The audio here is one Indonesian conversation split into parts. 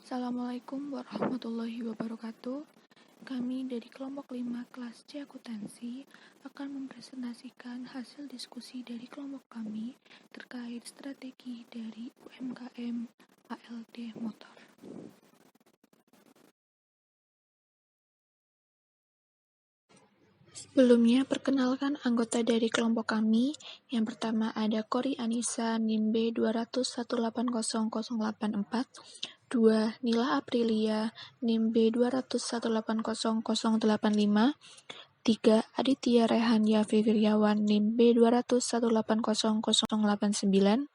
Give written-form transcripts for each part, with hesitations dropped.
Assalamualaikum warahmatullahi wabarakatuh. Kami dari kelompok 5 kelas C akuntansi akan mempresentasikan hasil diskusi dari kelompok kami terkait strategi dari UMKM ALD Motor. Sebelumnya, perkenalkan anggota dari kelompok kami. Yang pertama ada Kori Anissa, NIM B201800884. 2. Nila Aprilia, NIM B201800085. 3. Aditya Rehanya Fikriawan, NIM B201800089.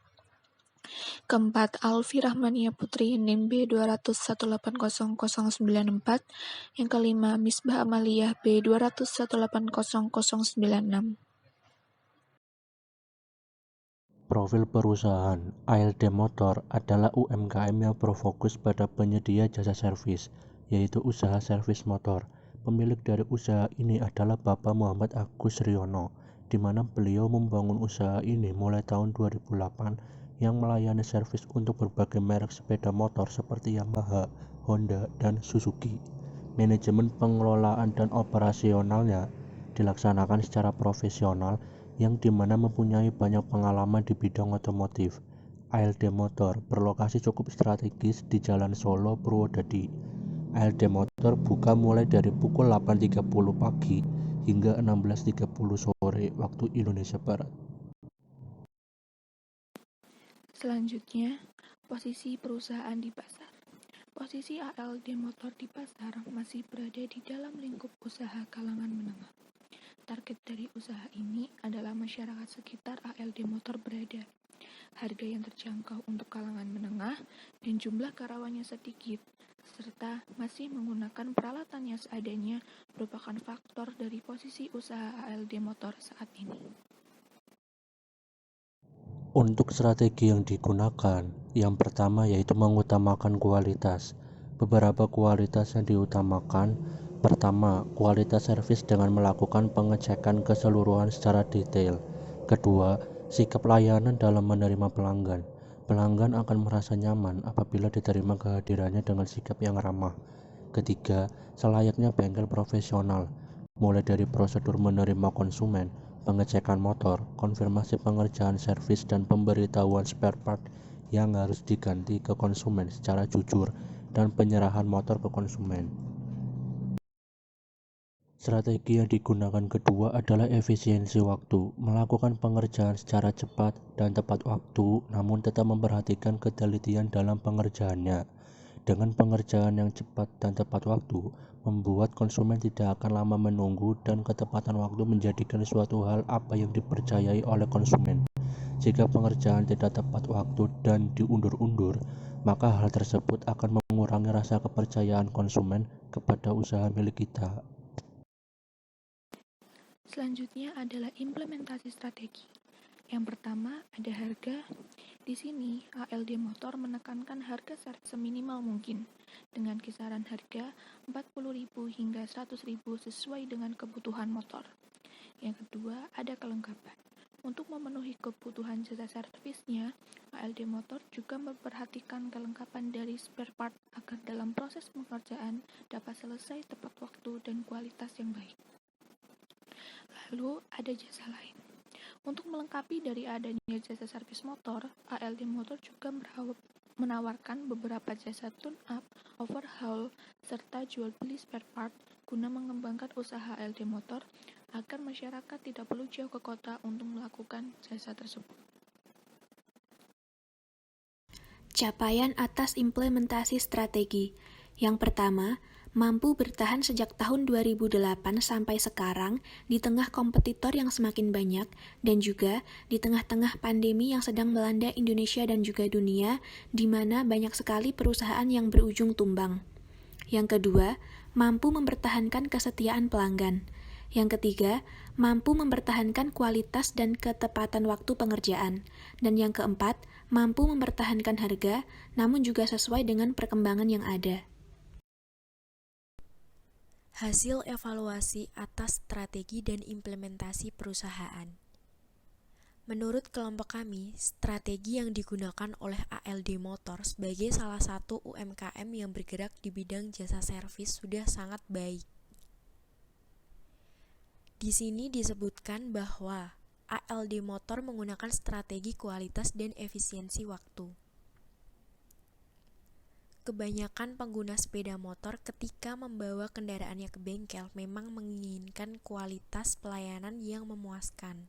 Keempat, Alfi Rahmania Putri, NIM B201800094. Yang kelima, Misbah Amaliyah B201800096. Profil perusahaan ALD Motor adalah UMKM yang berfokus pada penyedia jasa servis, yaitu usaha servis motor. Pemilik dari usaha ini adalah Bapak Muhammad Agus Riono, di mana beliau membangun usaha ini mulai tahun 2008 yang melayani servis untuk berbagai merek sepeda motor seperti Yamaha, Honda, dan Suzuki. Manajemen pengelolaan dan operasionalnya dilaksanakan secara profesional yang dimana mempunyai banyak pengalaman di bidang otomotif. ALD Motor berlokasi cukup strategis di Jalan Solo, Purwodadi. ALD Motor buka mulai dari pukul 8.30 pagi hingga 16.30 sore waktu Indonesia Barat. Selanjutnya, posisi perusahaan di pasar. Posisi ALD Motor di pasar masih berada di dalam lingkup usaha kalangan menengah. Target dari usaha ini adalah masyarakat sekitar ALD Motor berada. Harga yang terjangkau untuk kalangan menengah dan jumlah karyawannya sedikit, serta masih menggunakan peralatannya seadanya merupakan faktor dari posisi usaha ALD Motor saat ini. Untuk strategi yang digunakan, yang pertama yaitu mengutamakan kualitas. Beberapa kualitas yang diutamakan. Pertama, kualitas servis dengan melakukan pengecekan keseluruhan secara detail. Kedua, sikap layanan dalam menerima pelanggan. Pelanggan akan merasa nyaman apabila diterima kehadirannya dengan sikap yang ramah. Ketiga, selayaknya bengkel profesional, mulai dari prosedur menerima konsumen, pengecekan motor, konfirmasi pengerjaan servis, dan pemberitahuan spare part yang harus diganti ke konsumen secara jujur, dan penyerahan motor ke konsumen. Strategi yang digunakan kedua adalah efisiensi waktu, melakukan pengerjaan secara cepat dan tepat waktu, namun tetap memperhatikan ketelitian dalam pengerjaannya. Dengan pengerjaan yang cepat dan tepat waktu, membuat konsumen tidak akan lama menunggu dan ketepatan waktu menjadikan suatu hal apa yang dipercayai oleh konsumen. Jika pengerjaan tidak tepat waktu dan diundur-undur, maka hal tersebut akan mengurangi rasa kepercayaan konsumen kepada usaha milik kita. Selanjutnya adalah implementasi strategi. Yang pertama ada harga. Di sini ALD Motor menekankan harga seminimal mungkin dengan kisaran harga 40.000 hingga 100.000 sesuai dengan kebutuhan motor. Yang kedua ada kelengkapan. Untuk memenuhi kebutuhan jasa servisnya, ALD Motor juga memperhatikan kelengkapan dari spare part agar dalam proses pengerjaan dapat selesai tepat waktu dan kualitas yang baik. Lalu ada jasa lain. Untuk melengkapi dari adanya jasa servis motor, ALD Motor juga menawarkan beberapa jasa tune-up, overhaul, serta jual beli spare part guna mengembangkan usaha ALD Motor agar masyarakat tidak perlu jauh ke kota untuk melakukan jasa tersebut. Capaian atas implementasi strategi. Yang pertama, mampu bertahan sejak tahun 2008 sampai sekarang di tengah kompetitor yang semakin banyak dan juga di tengah-tengah pandemi yang sedang melanda Indonesia dan juga dunia, di mana banyak sekali perusahaan yang berujung tumbang. Yang kedua, mampu mempertahankan kesetiaan pelanggan. Yang ketiga, mampu mempertahankan kualitas dan ketepatan waktu pengerjaan. Dan yang keempat, mampu mempertahankan harga, namun juga sesuai dengan perkembangan yang ada. Hasil evaluasi atas strategi dan implementasi perusahaan. Menurut kelompok kami, strategi yang digunakan oleh ALD Motor sebagai salah satu UMKM yang bergerak di bidang jasa servis sudah sangat baik. Di sini disebutkan bahwa ALD Motor menggunakan strategi kualitas dan efisiensi waktu. Kebanyakan pengguna sepeda motor ketika membawa kendaraannya ke bengkel memang menginginkan kualitas pelayanan yang memuaskan.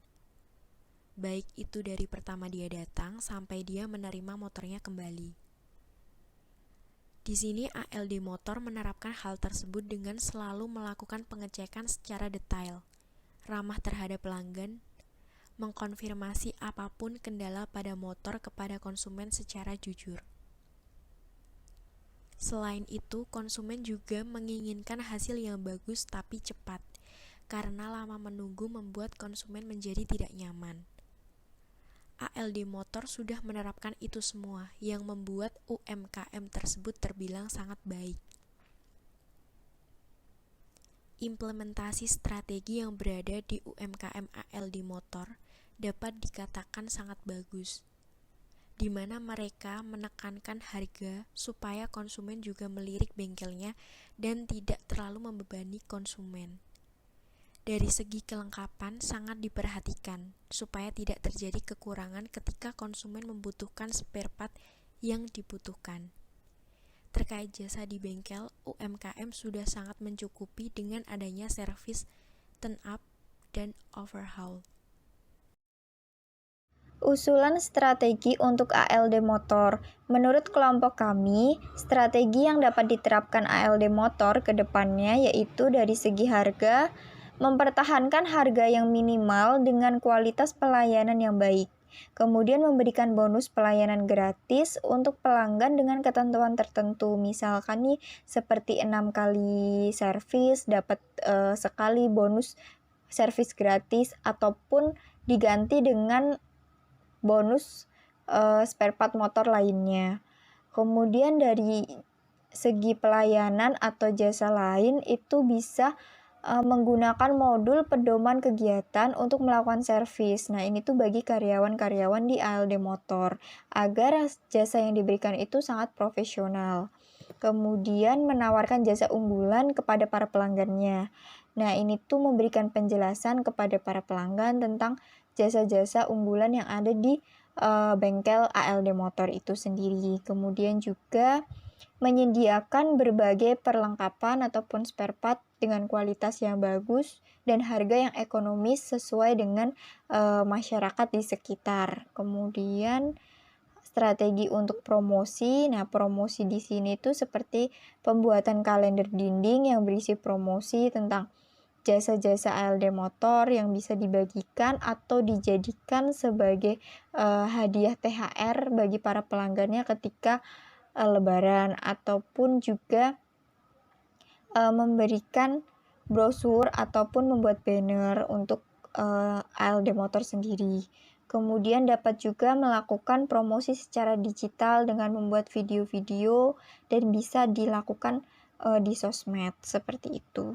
Baik itu dari pertama dia datang sampai dia menerima motornya kembali. Di sini ALD Motor menerapkan hal tersebut dengan selalu melakukan pengecekan secara detail, ramah terhadap pelanggan, mengkonfirmasi apapun kendala pada motor kepada konsumen secara jujur. Selain itu, konsumen juga menginginkan hasil yang bagus tapi cepat, karena lama menunggu membuat konsumen menjadi tidak nyaman. ALD Motor sudah menerapkan itu semua yang membuat UMKM tersebut terbilang sangat baik. Implementasi strategi yang berada di UMKM ALD Motor dapat dikatakan sangat bagus, di mana mereka menekankan harga supaya konsumen juga melirik bengkelnya dan tidak terlalu membebani konsumen. Dari segi kelengkapan sangat diperhatikan supaya tidak terjadi kekurangan ketika konsumen membutuhkan spare part yang dibutuhkan. Terkait jasa di bengkel, UMKM sudah sangat mencukupi dengan adanya servis turn-up dan overhaul. Usulan strategi untuk ALD Motor. Menurut kelompok kami, strategi yang dapat diterapkan ALD Motor ke depannya yaitu dari segi harga, mempertahankan harga yang minimal dengan kualitas pelayanan yang baik. Kemudian memberikan bonus pelayanan gratis untuk pelanggan dengan ketentuan tertentu. Misalkan nih seperti 6 kali servis dapat sekali bonus servis gratis ataupun diganti dengan bonus spare part motor lainnya. Kemudian dari segi pelayanan atau jasa lain itu bisa menggunakan modul pedoman kegiatan untuk melakukan servis. Nah, ini tuh bagi karyawan-karyawan di ALD Motor agar jasa yang diberikan itu sangat profesional. Kemudian menawarkan jasa unggulan kepada para pelanggannya. Nah, ini tuh memberikan penjelasan kepada para pelanggan tentang jasa-jasa unggulan yang ada di bengkel ALD Motor itu sendiri. Kemudian juga menyediakan berbagai perlengkapan ataupun spare part dengan kualitas yang bagus dan harga yang ekonomis sesuai dengan masyarakat di sekitar. Kemudian strategi untuk promosi. Nah, promosi di sini tuh seperti pembuatan kalender dinding yang berisi promosi tentang jasa-jasa ALD Motor yang bisa dibagikan atau dijadikan sebagai hadiah THR bagi para pelanggannya ketika Lebaran, ataupun juga memberikan brosur ataupun membuat banner untuk ALD Motor sendiri. Kemudian dapat juga melakukan promosi secara digital dengan membuat video-video dan bisa dilakukan di sosmed seperti itu.